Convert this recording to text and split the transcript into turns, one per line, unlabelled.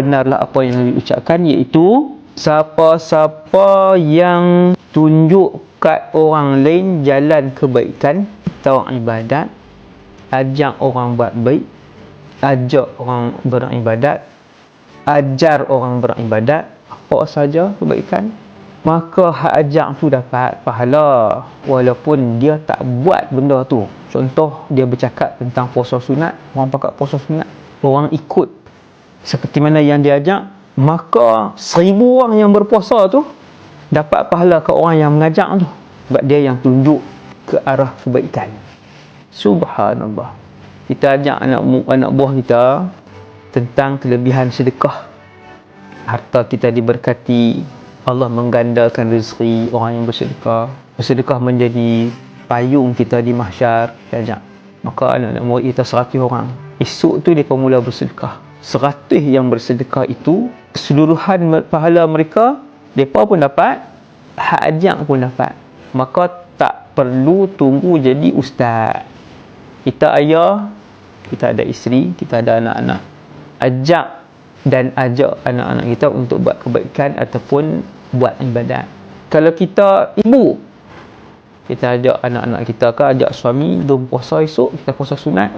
benarlah apa yang diucapkan, iaitu siapa-siapa yang tunjuk kat orang lain jalan kebaikan atau ibadat, ajak orang buat baik, ajak orang beribadat, ajar orang beribadat, apa saja kebaikan, maka hak ajak tu dapat pahala walaupun dia tak buat benda tu. Contoh, dia bercakap tentang puasa sunat, orang pakat puasa sunat, orang ikut seperti mana yang dia ajak, maka 1000 orang yang berpuasa tu dapat pahala ke orang yang mengajak tu, sebab dia yang tunjuk ke arah kebaikan. Subhanallah. Kita ajak anak buah kita tentang kelebihan sedekah. Harta kita diberkati, Allah menggandakan rezeki orang yang bersedekah. Bersedekah menjadi payung kita di mahsyar. Kita ajak. Maka anak-anak murid kita 100 orang. Esok tu mereka mula bersedekah. 100 yang bersedekah itu, keseluruhan pahala mereka, mereka pun dapat, hak ajak pun dapat. Maka tak perlu tunggu jadi ustaz. Kita ayah, kita ada isteri, kita ada anak-anak. Ajak dan ajak anak-anak kita untuk buat kebaikan ataupun buat ibadat. Kalau kita ibu, kita ajak anak-anak kita ke, ajak suami, jom puasa esok, kita puasa sunat.